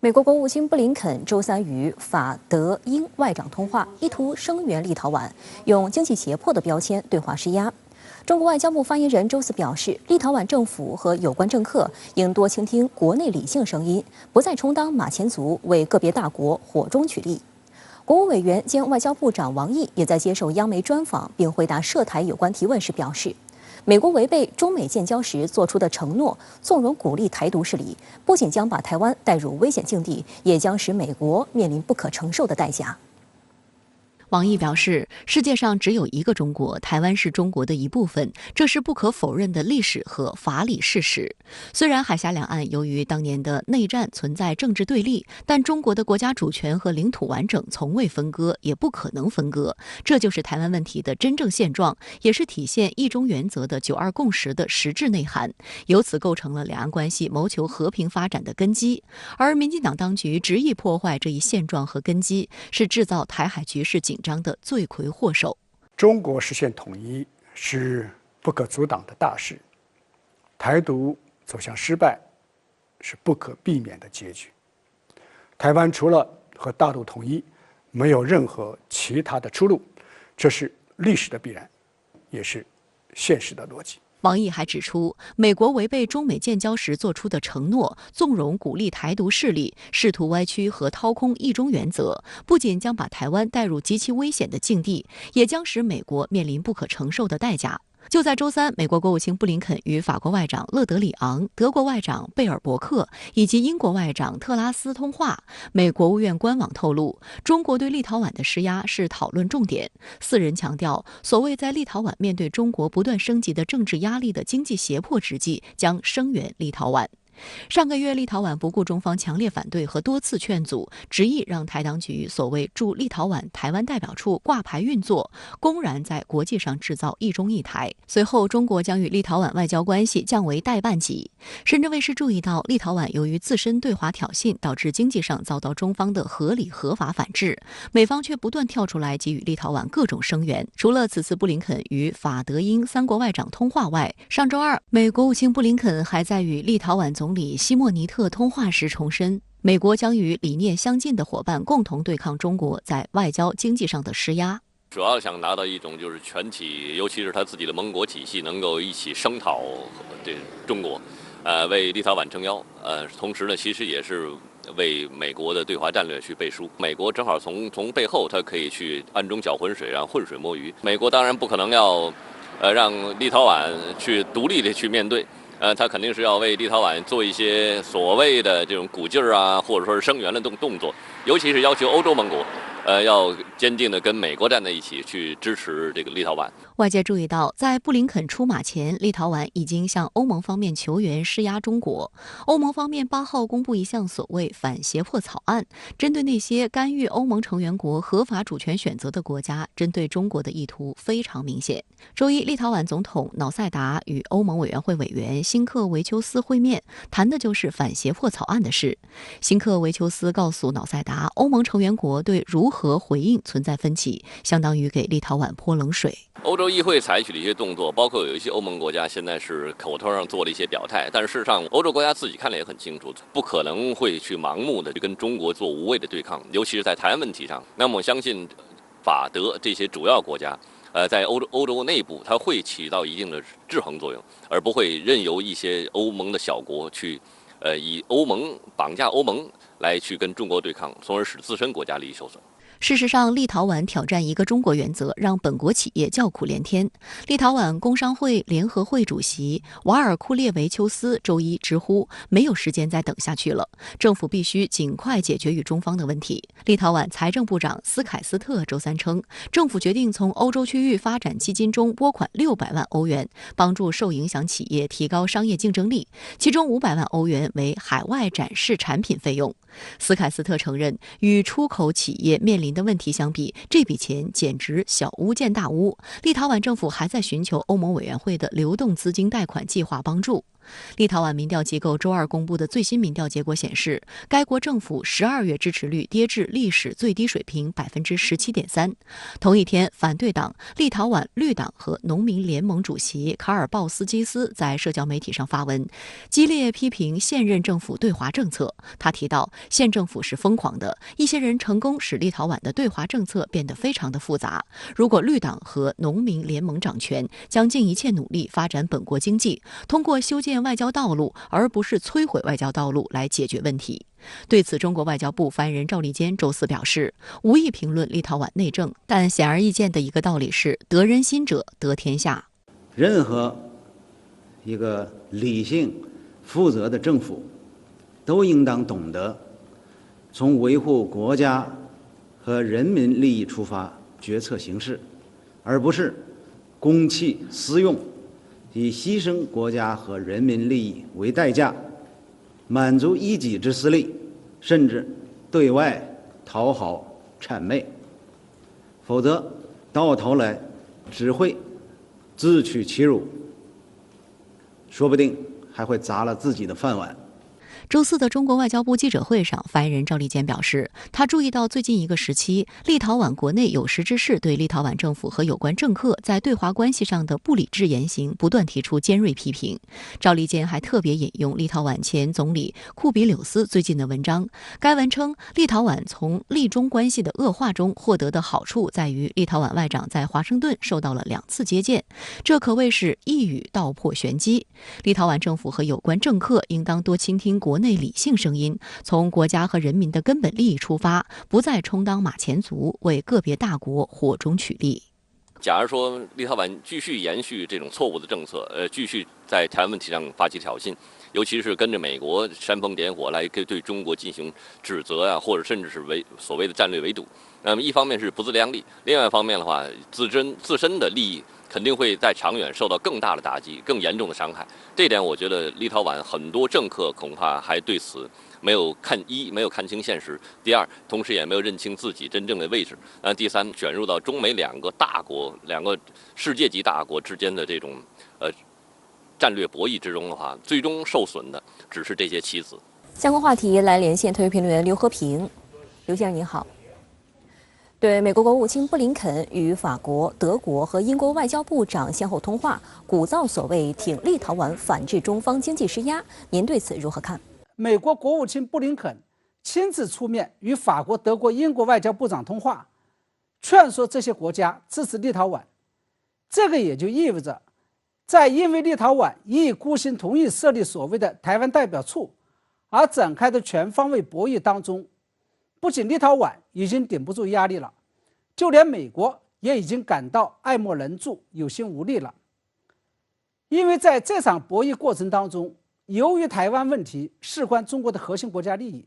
美国国务卿布林肯周三与法、德、英外长通话，意图声援立陶宛，用经济胁迫的标签对华施压。中国外交部发言人周四表示，立陶宛政府和有关政客应多倾听国内理性声音，不再充当马前卒，为个别大国火中取栗。国务委员兼外交部长王毅也在接受央媒专访并回答涉台有关提问时表示，美国违背中美建交时作出的承诺，纵容鼓励台独势力，不仅将把台湾带入危险境地，也将使美国面临不可承受的代价。王毅表示，世界上只有一个中国，台湾是中国的一部分，这是不可否认的历史和法理事实。虽然海峡两岸由于当年的内战存在政治对立，但中国的国家主权和领土完整从未分割，也不可能分割。这就是台湾问题的真正现状，也是体现一中原则的9·2共识的实质内涵，由此构成了两岸关系谋求和平发展的根基。而民进党当局执意破坏这一现状和根基，是制造台海局势紧张的罪魁祸首。中国实现统一是不可阻挡的大事，台独走向失败是不可避免的结局。台湾除了和大陆统一，没有任何其他的出路，这是历史的必然，也是现实的逻辑。王毅还指出，美国违背中美建交时作出的承诺，纵容鼓励台独势力，试图歪曲和掏空一中原则，不仅将把台湾带入极其危险的境地，也将使美国面临不可承受的代价。就在周三，美国国务卿布林肯与法国外长勒德里昂、德国外长贝尔伯克以及英国外长特拉斯通话。美国务院官网透露，中国对立陶宛的施压是讨论重点。4人强调，所谓在立陶宛面对中国不断升级的政治压力的经济胁迫之际，将声援立陶宛。上个月，立陶宛不顾中方强烈反对和多次劝阻，执意让台当局所谓驻立陶宛台湾代表处挂牌运作，公然在国际上制造一中一台。随后，中国将与立陶宛外交关系降为代办级。深圳卫视注意到，立陶宛由于自身对华挑衅，导致经济上遭到中方的合理合法反制，美方却不断跳出来给予立陶宛各种声援。除了此次布林肯与法德英3国外长通话外，上周二，美国务卿布林肯还在与立陶宛总理西莫尼特通话时重申，美国将与理念相近的伙伴共同对抗中国在外交经济上的施压。主要想拿到一种就是全体，尤其是他自己的盟国体系能够一起声讨这中国，为立陶宛撑腰，同时呢，其实也是为美国的对华战略去背书。美国正好从背后，他可以去暗中搅浑水，然后浑水摸鱼。美国当然不可能要，让立陶宛去独立的去面对。他肯定是要为立陶宛做一些所谓的这种鼓劲儿啊，或者说是声援的动作，尤其是要求欧洲盟国，要坚定的跟美国站在一起去支持这个立陶宛。外界注意到，在布林肯出马前，立陶宛已经向欧盟方面求援施压中国。欧盟方面8号公布一项所谓反胁迫草案，针对那些干预欧盟成员国合法主权选择的国家，针对中国的意图非常明显。周一，立陶宛总统瑙塞达与欧盟委员会委员辛克维丘斯会面，谈的就是反胁迫草案的事。辛克维丘斯告诉瑙塞达，欧盟成员国对如何回应存在分歧，相当于给立陶宛泼冷水。欧洲议会采取的一些动作，包括有一些欧盟国家现在是口头上做了一些表态，但是事实上，欧洲国家自己看了也很清楚，不可能会去盲目的跟中国做无谓的对抗，尤其是在台湾问题上。那么我相信，法德这些主要国家，在欧洲内部，它会起到一定的制衡作用，而不会任由一些欧盟的小国去，以欧盟绑架欧盟来去跟中国对抗，从而使自身国家利益受损。事实上，立陶宛挑战一个中国原则，让本国企业叫苦连天。立陶宛工商会联合会主席瓦尔库列维丘斯周一直呼，没有时间再等下去了，政府必须尽快解决与中方的问题。立陶宛财政部长斯凯斯特周三称，政府决定从欧洲区域发展基金中拨款600万欧元，帮助受影响企业提高商业竞争力，其中500万欧元为海外展示产品费用。斯凯斯特承认，与出口企业面临的问题相比，这笔钱简直小巫见大巫。立陶宛政府还在寻求欧盟委员会的流动资金贷款计划帮助。立陶宛民调机构周二公布的最新民调结果显示，该国政府12月支持率跌至历史最低水平17.3%。同一天，反对党立陶宛绿党和农民联盟主席卡尔鲍斯基斯在社交媒体上发文，激烈批评现任政府对华政策。他提到，现政府是疯狂的，一些人成功使立陶宛的对华政策变得非常的复杂。如果绿党和农民联盟掌权，将尽一切努力发展本国经济，通过修建外交道路，而不是摧毁外交道路来解决问题。对此，中国外交部发言人赵立坚周四表示，无意评论立陶宛内政，但显而易见的一个道理是，得人心者得天下。任何一个理性、负责的政府，都应当懂得从维护国家和人民利益出发决策行事，而不是公器私用，以牺牲国家和人民利益为代价，满足一己之私利，甚至对外讨好谄媚，否则到头来只会自取其辱，说不定还会砸了自己的饭碗。周四的中国外交部记者会上，发言人赵立坚表示，他注意到最近一个时期，立陶宛国内有识之士对立陶宛政府和有关政客在对华关系上的不理智言行不断提出尖锐批评。赵立坚还特别引用立陶宛前总理库比柳斯最近的文章，该文称，立陶宛从立中关系的恶化中获得的好处在于立陶宛外长在华盛顿受到了2次接见，这可谓是一语道破玄机。立陶宛政府和有关政客应当多倾听国内理性声音，从国家和人民的根本利益出发，不再充当马前卒，为个别大国火中取栗。假如说立陶宛继续延续这种错误的政策，继续在台湾问题上发起挑衅，尤其是跟着美国煽风点火来对中国进行指责啊，或者甚至是所谓的战略围堵，那么一方面是不自量力，另外一方面的话，自身的利益肯定会在长远受到更大的打击、更严重的伤害。这点我觉得立陶宛很多政客恐怕还对此没有看清现实，第二，同时也没有认清自己真正的位置，第三，卷入到中美两个世界级大国之间的这种战略博弈之中的话，最终受损的只是这些棋子。相关话题来连线特约评论员刘和平。刘先生您好。对美国国务卿布林肯与法国、德国和英国外交部长先后通话，鼓噪所谓挺立陶宛反制中方经济施压，您对此如何看？美国国务卿布林肯亲自出面与法国、德国、英国外交部长通话，劝说这些国家支持立陶宛。这个也就意味着，在因为立陶宛一意孤行同意设立所谓的台湾代表处而展开的全方位博弈当中，不仅立陶宛已经顶不住压力了，就连美国也已经感到爱莫能助、有心无力了。因为在这场博弈过程当中，由于台湾问题事关中国的核心国家利益，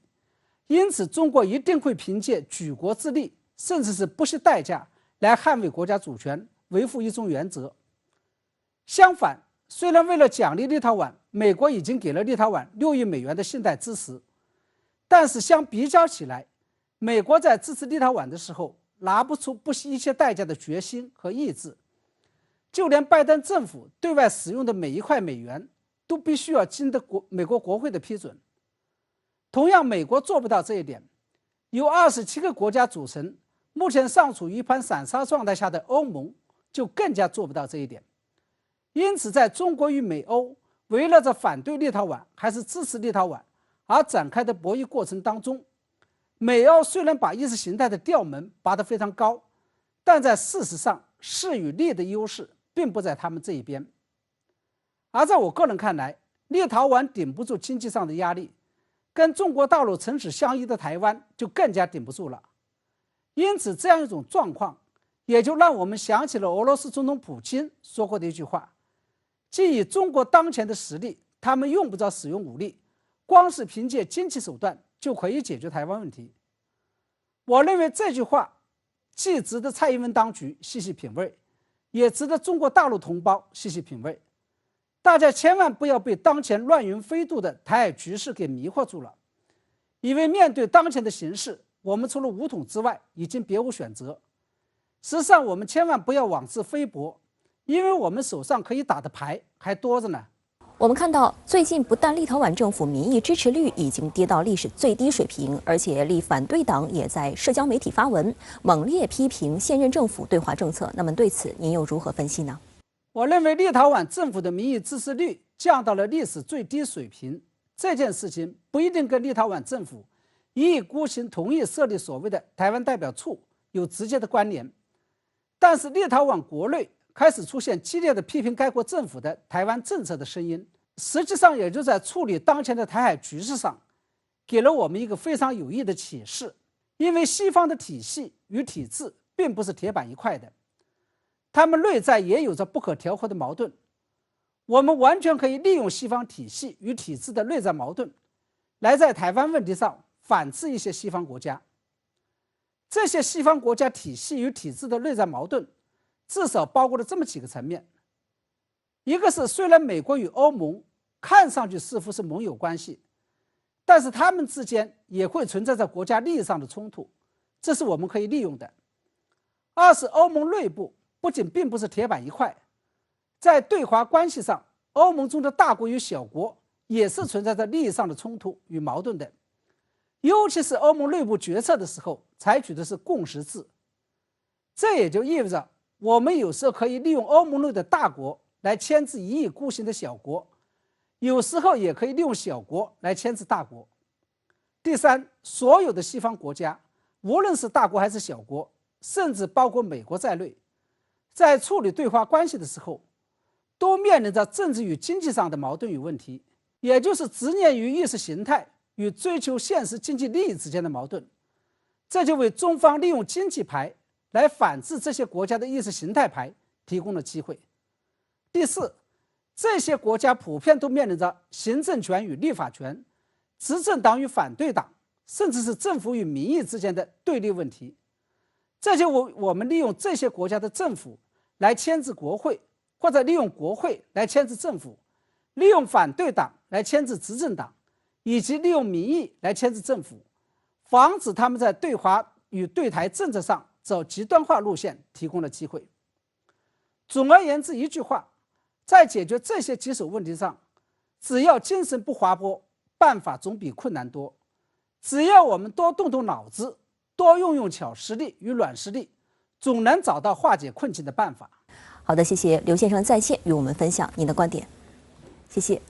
因此中国一定会凭借举国之力，甚至是不惜代价来捍卫国家主权，维护一中原则。相反，虽然为了奖励立陶宛，美国已经给了立陶宛6亿美元的信贷支持，但是相比较起来，美国在支持立陶宛的时候拿不出不惜一切代价的决心和意志，就连拜登政府对外使用的每一块美元都必须要经得美国国会的批准。同样，美国做不到这一点，由27个国家组成，目前尚处于一盘散沙状态下的欧盟就更加做不到这一点。因此，在中国与美欧围绕着反对立陶宛还是支持立陶宛而展开的博弈过程当中，美欧虽然把意识形态的调门拔得非常高，但在事实上势与力的优势并不在他们这一边。而在我个人看来，立陶宛顶不住经济上的压力，跟中国大陆唇齿相依的台湾就更加顶不住了。因此，这样一种状况也就让我们想起了俄罗斯总统普京说过的一句话，即以中国当前的实力，他们用不着使用武力，光是凭借经济手段就可以解决台湾问题。我认为这句话既值得蔡英文当局细细品味，也值得中国大陆同胞细细品味。大家千万不要被当前乱云飞渡的台海局势给迷惑住了，以为面对当前的形势，我们除了武统之外已经别无选择。实际上，我们千万不要妄自菲薄，因为我们手上可以打的牌还多着呢。我们看到，最近不但立陶宛政府民意支持率已经跌到历史最低水平，而且立反对党也在社交媒体发文，猛烈批评现任政府对华政策。那么对此您又如何分析呢？我认为立陶宛政府的民意支持率降到了历史最低水平，这件事情不一定跟立陶宛政府一意孤行同意设立所谓的台湾代表处有直接的关联，但是立陶宛国内开始出现激烈的批评该国政府的台湾政策的声音，实际上也就在处理当前的台海局势上，给了我们一个非常有益的启示。因为西方的体系与体制并不是铁板一块的，他们内在也有着不可调和的矛盾。我们完全可以利用西方体系与体制的内在矛盾，来在台湾问题上反制一些西方国家。这些西方国家体系与体制的内在矛盾至少包括了这么几个层面。一个是，虽然美国与欧盟看上去似乎是盟友关系，但是他们之间也会存在着国家利益上的冲突，这是我们可以利用的。二是，欧盟内部不仅并不是铁板一块，在对华关系上，欧盟中的大国与小国也是存在着利益上的冲突与矛盾的，尤其是欧盟内部决策的时候采取的是共识制，这也就意味着我们有时候可以利用欧盟内的大国来牵制一意孤行的小国，有时候也可以利用小国来牵制大国。第三，所有的西方国家，无论是大国还是小国，甚至包括美国在内，在处理对华关系的时候，都面临着政治与经济上的矛盾与问题，也就是执念于意识形态与追求现实经济利益之间的矛盾。这就为中方利用经济牌来反制这些国家的意识形态牌提供了机会。第四，这些国家普遍都面临着行政权与立法权、执政党与反对党，甚至是政府与民意之间的对立问题。这就我们利用这些国家的政府来牵制国会，或者利用国会来牵制政府，利用反对党来牵制执政党，以及利用民意来牵制政府，防止他们在对华与对台政策上走极端化路线提供了机会。总而言之一句话，在解决这些棘手问题上，只要精神不滑坡，办法总比困难多。只要我们多动动脑子，多用用巧实力与软实力，总能找到化解困境的办法。好的，谢谢刘先生在线与我们分享您的观点，谢谢。